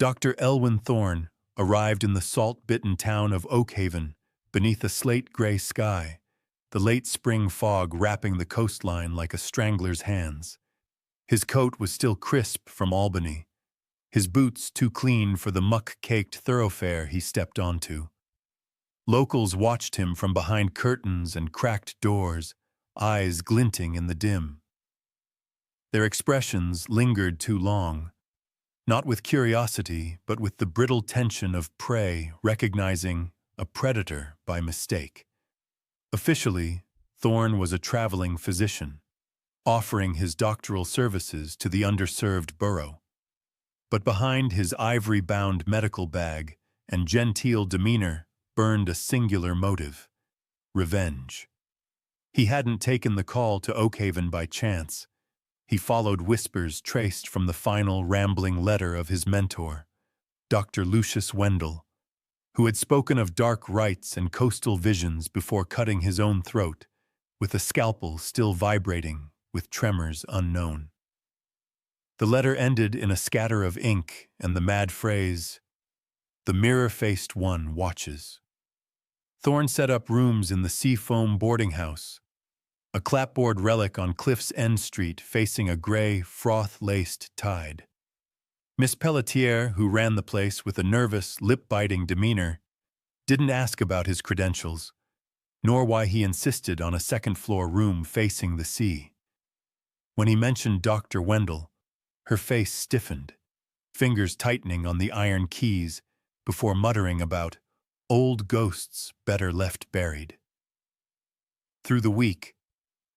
Dr. Elwyn Thorne arrived in the salt-bitten town of Oakhaven beneath a slate-gray sky, the late spring fog wrapping the coastline like a strangler's hands. His coat was still crisp from Albany, his boots too clean for the muck-caked thoroughfare he stepped onto. Locals watched him from behind curtains and cracked doors, eyes glinting in the dim. Their expressions lingered too long, not with curiosity, but with the brittle tension of prey recognizing a predator by mistake. Officially, Thorne was a traveling physician, offering his doctoral services to the underserved borough. But behind his ivory-bound medical bag and genteel demeanor burned a singular motive: revenge. He hadn't taken the call to Oakhaven by chance. He followed whispers traced from the final rambling letter of his mentor, Dr. Lucius Wendell, who had spoken of dark rites and coastal visions before cutting his own throat, with a scalpel still vibrating with tremors unknown. The letter ended in a scatter of ink and the mad phrase, "The mirror-faced one watches." Thorne set up rooms in the Seafoam boarding house, a clapboard relic on Cliff's End Street facing a gray, froth-laced tide. Miss Pelletier, who ran the place with a nervous, lip-biting demeanor, didn't ask about his credentials, nor why he insisted on a second-floor room facing the sea. When he mentioned Dr. Wendell, her face stiffened, fingers tightening on the iron keys before muttering about old ghosts better left buried. Through the week,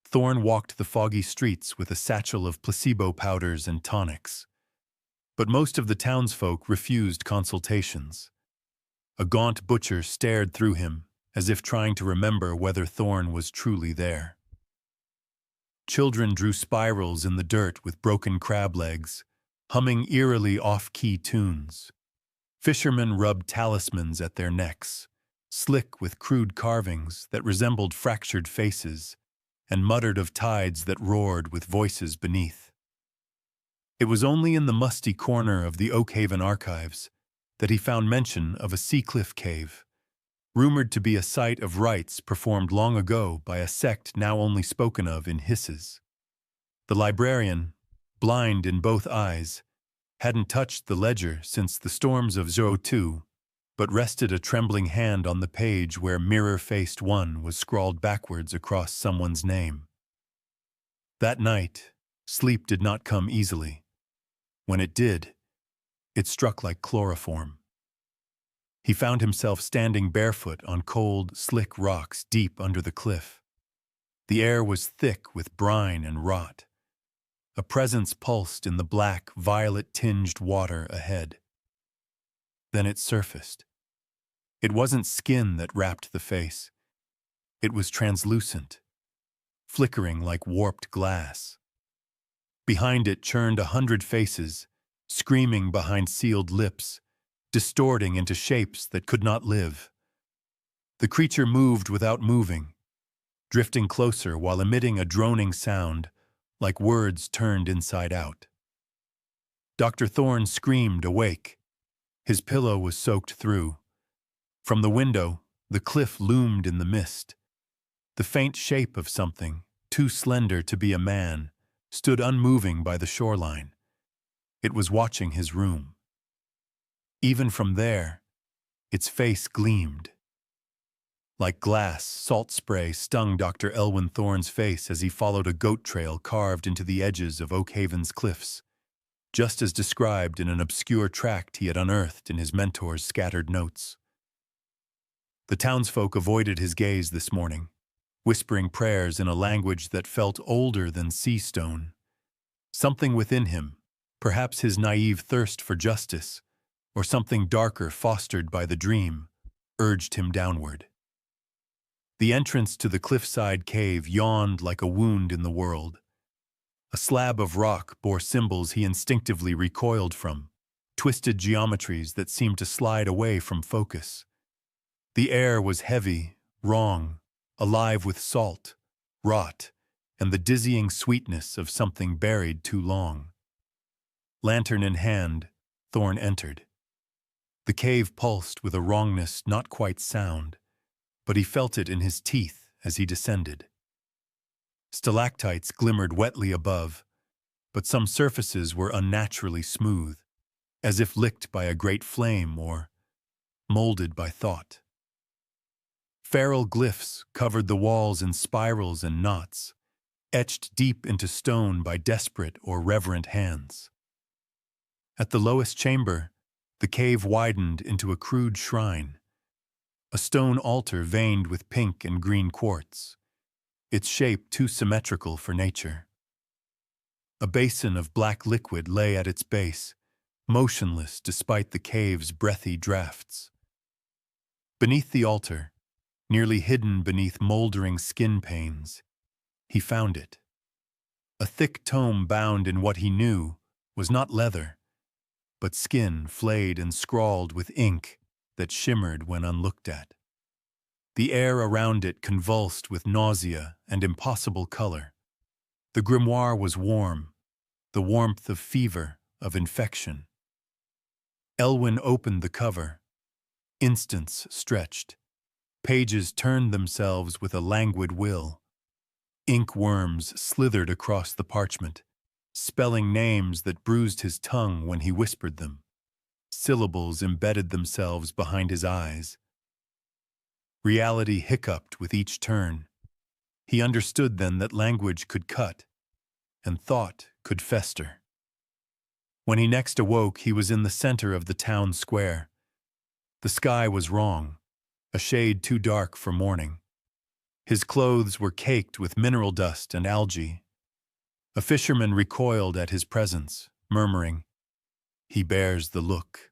Thorne walked the foggy streets with a satchel of placebo powders and tonics. But most of the townsfolk refused consultations. A gaunt butcher stared through him, as if trying to remember whether Thorne was truly there. Children drew spirals in the dirt with broken crab legs, humming eerily off-key tunes. Fishermen rubbed talismans at their necks, slick with crude carvings that resembled fractured faces, and muttered of tides that roared with voices beneath. It was only in the musty corner of the Oakhaven archives that he found mention of a Seacliff cave, rumored to be a site of rites performed long ago by a sect now only spoken of in hisses. The librarian, blind in both eyes, hadn't touched the ledger since the storms of '02, but rested a trembling hand on the page where mirror-faced one was scrawled backwards across someone's name. That night, sleep did not come easily. When it did, it struck like chloroform. He found himself standing barefoot on cold, slick rocks deep under the cliff. The air was thick with brine and rot. A presence pulsed in the black, violet-tinged water ahead. Then it surfaced. It wasn't skin that wrapped the face. It was translucent, flickering like warped glass. Behind it churned 100 faces, screaming behind sealed lips, distorting into shapes that could not live. The creature moved without moving, drifting closer while emitting a droning sound, like words turned inside out. Dr. Thorne screamed, awake. His pillow was soaked through. From the window, the cliff loomed in the mist. The faint shape of something, too slender to be a man, stood unmoving by the shoreline. It was watching his room. Even from there, its face gleamed. Like glass, salt spray stung Dr. Elwyn Thorne's face as he followed a goat trail carved into the edges of Oakhaven's cliffs, just as described in an obscure tract he had unearthed in his mentor's scattered notes. The townsfolk avoided his gaze this morning, whispering prayers in a language that felt older than sea stone. Something within him, perhaps his naive thirst for justice, or something darker fostered by the dream, urged him downward. The entrance to the cliffside cave yawned like a wound in the world. A slab of rock bore symbols he instinctively recoiled from, twisted geometries that seemed to slide away from focus. The air was heavy, wrong, alive with salt, rot, and the dizzying sweetness of something buried too long. Lantern in hand, Thorne entered. The cave pulsed with a wrongness not quite sound, but he felt it in his teeth as he descended. Stalactites glimmered wetly above, but some surfaces were unnaturally smooth, as if licked by a great flame or molded by thought. Feral glyphs covered the walls in spirals and knots, etched deep into stone by desperate or reverent hands. At the lowest chamber, the cave widened into a crude shrine, a stone altar veined with pink and green quartz, its shape too symmetrical for nature. A basin of black liquid lay at its base, motionless despite the cave's breathy drafts. Beneath the altar, nearly hidden beneath moldering skin panes, he found it. A thick tome bound in what he knew was not leather, but skin flayed and scrawled with ink that shimmered when unlooked at. The air around it convulsed with nausea and impossible color. The grimoire was warm, the warmth of fever, of infection. Elwyn opened the cover. Instants stretched. Pages turned themselves with a languid will. Ink worms slithered across the parchment, spelling names that bruised his tongue when he whispered them. Syllables embedded themselves behind his eyes. Reality hiccuped with each turn. He understood then that language could cut, and thought could fester. When he next awoke, he was in the center of the town square. The sky was wrong, a shade too dark for morning. His clothes were caked with mineral dust and algae. A fisherman recoiled at his presence, murmuring, "He bears the look."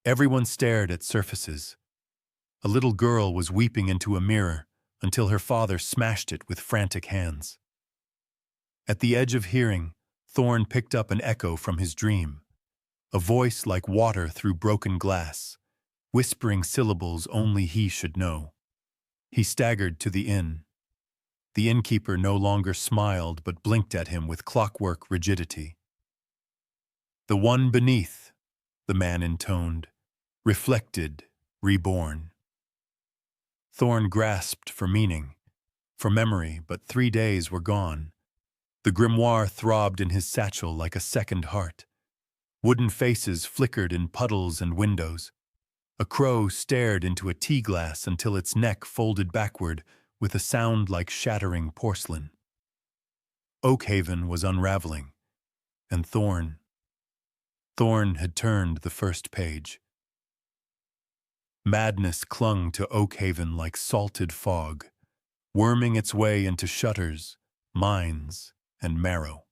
Everyone stared at surfaces. A little girl was weeping into a mirror until her father smashed it with frantic hands. At the edge of hearing, Thorn picked up an echo from his dream, a voice like water through broken glass, whispering syllables only he should know. He staggered to the inn. The innkeeper no longer smiled but blinked at him with clockwork rigidity. "The one beneath," the man intoned, "reflected, reborn." Thorn grasped for meaning, for memory, but 3 days were gone. The grimoire throbbed in his satchel like a second heart. Wooden faces flickered in puddles and windows. A crow stared into a tea glass until its neck folded backward with a sound like shattering porcelain. Oakhaven was unraveling, and Thorn had turned the first page. Madness clung to Oakhaven like salted fog, worming its way into shutters, minds, and marrow.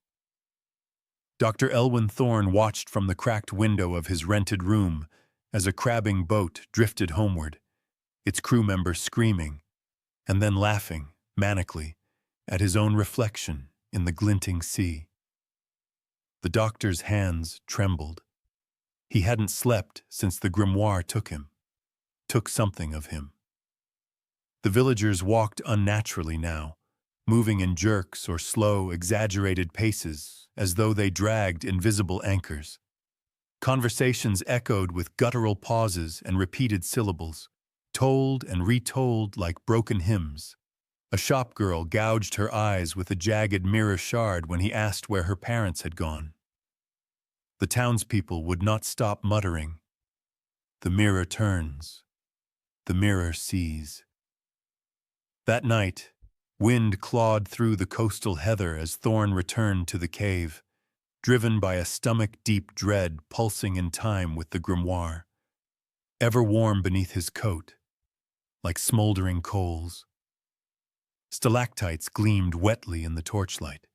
Dr. Elwyn Thorn watched from the cracked window of his rented room as a crabbing boat drifted homeward, its crew members screaming, and then laughing, manically, at his own reflection in the glinting sea. The doctor's hands trembled. He hadn't slept since the grimoire took something of him. The villagers walked unnaturally now, moving in jerks or slow, exaggerated paces as though they dragged invisible anchors. Conversations echoed with guttural pauses and repeated syllables, told and retold like broken hymns. A shopgirl gouged her eyes with a jagged mirror shard when he asked where her parents had gone. The townspeople would not stop muttering, "The mirror turns. The mirror sees." That night, wind clawed through the coastal heather as Thorn returned to the cave, driven by a stomach-deep dread pulsing in time with the grimoire, ever warm beneath his coat, like smoldering coals. Stalactites gleamed wetly in the torchlight.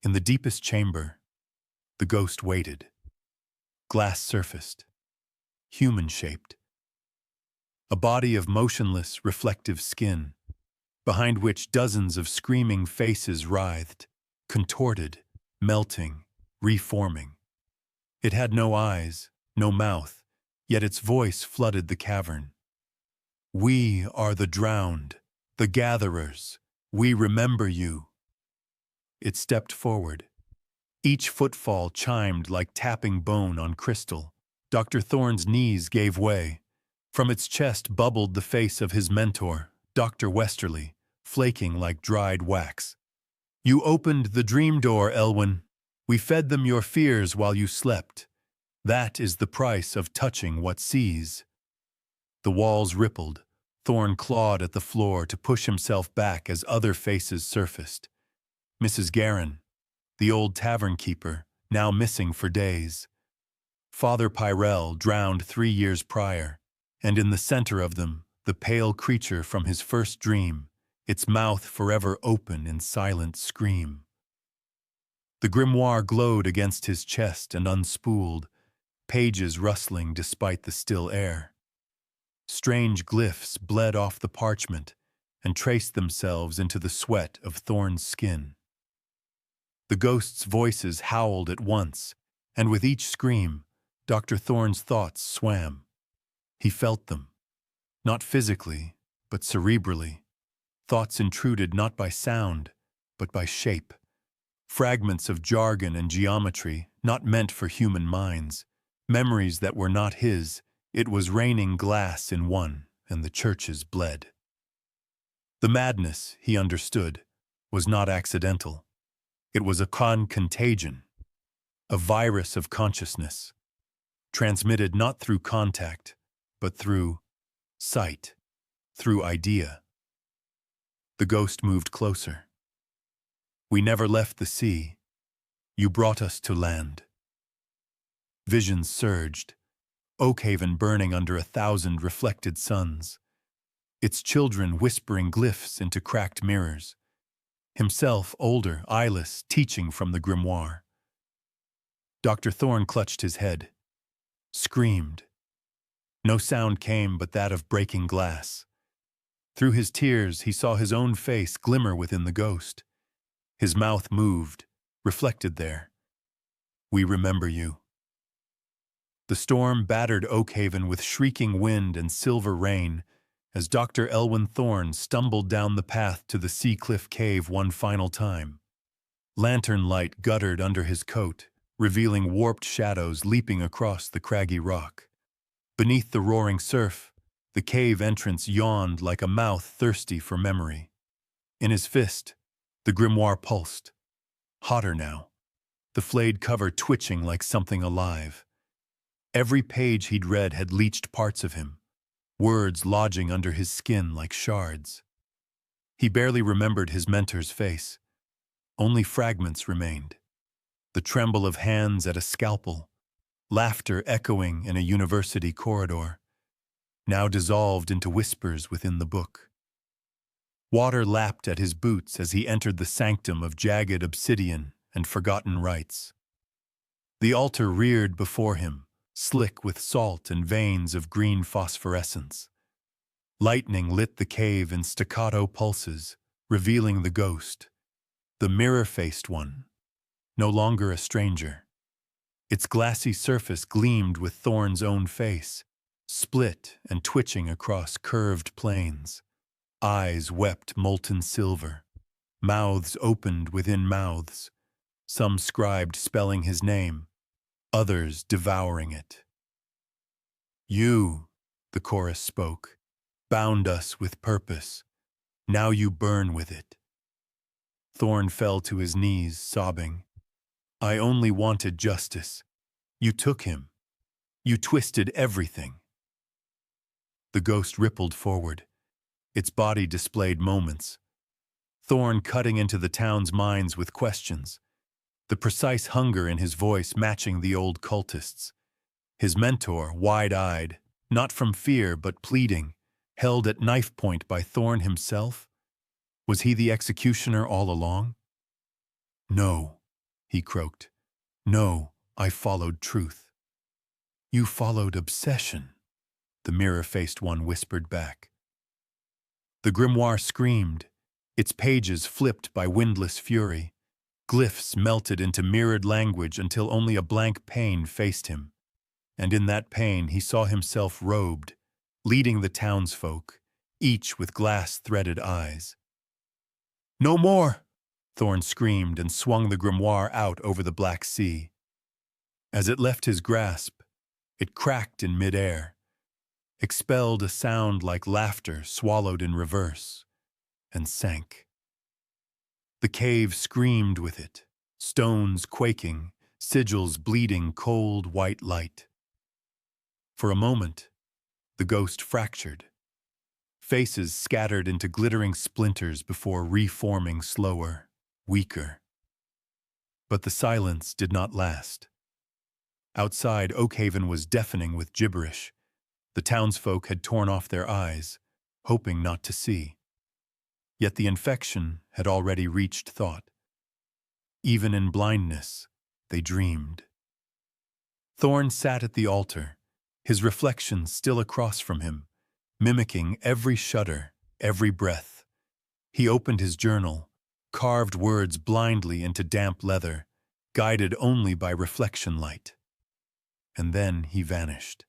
In the deepest chamber, the ghost waited, glass-surfaced, human-shaped. A body of motionless, reflective skin, behind which dozens of screaming faces writhed, contorted, melting, reforming. It had no eyes, no mouth, yet its voice flooded the cavern. "We are the drowned, the gatherers. We remember you." It stepped forward. Each footfall chimed like tapping bone on crystal. Dr. Thorne's knees gave way. From its chest bubbled the face of his mentor, Dr. Westerly, flaking like dried wax. You opened the dream door, Elwyn. We fed them your fears while you slept. That is the price of touching what sees. The walls rippled. Thorne clawed at the floor to push himself back as other faces surfaced. Mrs. Guerin, the old tavern keeper, now missing for days. Father Pyrell, drowned 3 years prior, and in the center of them, the pale creature from his first dream, its mouth forever open in silent scream. The grimoire glowed against his chest and unspooled, pages rustling despite the still air. Strange glyphs bled off the parchment and traced themselves into the sweat of Thorne's skin. The ghosts' voices howled at once, and with each scream, Dr. Thorne's thoughts swam. He felt them, not physically, but cerebrally. Thoughts intruded not by sound, but by shape. Fragments of jargon and geometry not meant for human minds. Memories that were not his. It was raining glass in one, and the churches bled. The madness, he understood, was not accidental. It was a contagion, a virus of consciousness, transmitted not through contact, but through sight, through idea. The ghost moved closer. We never left the sea. You brought us to land. Visions surged, Oakhaven burning under 1,000 reflected suns, its children whispering glyphs into cracked mirrors, himself older, eyeless, teaching from the grimoire. Dr. Thorne clutched his head, screamed. No sound came but that of breaking glass. Through his tears, he saw his own face glimmer within the ghost. His mouth moved, reflected there. We remember you. The storm battered Oakhaven with shrieking wind and silver rain as Dr. Elwyn Thorne stumbled down the path to the Sea Cliff Cave one final time. Lantern light guttered under his coat, revealing warped shadows leaping across the craggy rock. Beneath the roaring surf, the cave entrance yawned like a mouth thirsty for memory. In his fist, the grimoire pulsed. Hotter now, the flayed cover twitching like something alive. Every page he'd read had leached parts of him, words lodging under his skin like shards. He barely remembered his mentor's face. Only fragments remained. The tremble of hands at a scalpel, laughter echoing in a university corridor, now dissolved into whispers within the book. Water lapped at his boots as he entered the sanctum of jagged obsidian and forgotten rites. The altar reared before him, slick with salt and veins of green phosphorescence. Lightning lit the cave in staccato pulses, revealing the ghost, the mirror-faced one, no longer a stranger. Its glassy surface gleamed with Thorne's own face, split and twitching across curved planes. Eyes wept molten silver, mouths opened within mouths, some scribed spelling his name, others devouring it. You, the chorus spoke, bound us with purpose. Now you burn with it. Thorne fell to his knees, sobbing. I only wanted justice. You took him. You twisted everything. The ghost rippled forward. Its body displayed moments. Thorne cutting into the town's minds with questions, the precise hunger in his voice matching the old cultists. His mentor, wide-eyed, not from fear but pleading, held at knife point by Thorne himself? Was he the executioner all along? No, he croaked. No, I followed truth. You followed obsession, the mirror-faced one whispered back. The grimoire screamed, its pages flipped by windless fury. Glyphs melted into mirrored language until only a blank pane faced him. And in that pane he saw himself robed, leading the townsfolk, each with glass-threaded eyes. No more! Thorne screamed and swung the grimoire out over the black sea. As it left his grasp, It cracked in midair, expelled a sound like laughter swallowed in reverse, and sank. The cave screamed with it, stones quaking, sigils bleeding cold white light. For a moment, the ghost fractured. Faces scattered into glittering splinters before reforming slower, weaker. But the silence did not last. Outside, Oakhaven was deafening with gibberish. The townsfolk had torn off their eyes, hoping not to see. Yet the infection had already reached thought. Even in blindness, they dreamed. Thorn sat at the altar, his reflection still across from him, mimicking every shudder, every breath. He opened his journal, carved words blindly into damp leather, guided only by reflection light. And then he vanished.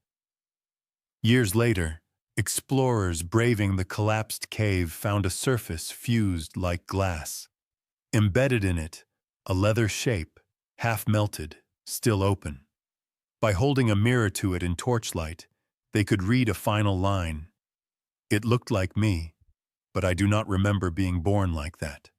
Years later, explorers braving the collapsed cave found a surface fused like glass. Embedded in it, a leather shape, half melted, still open. By holding a mirror to it in torchlight, they could read a final line. It looked like me, but I do not remember being born like that.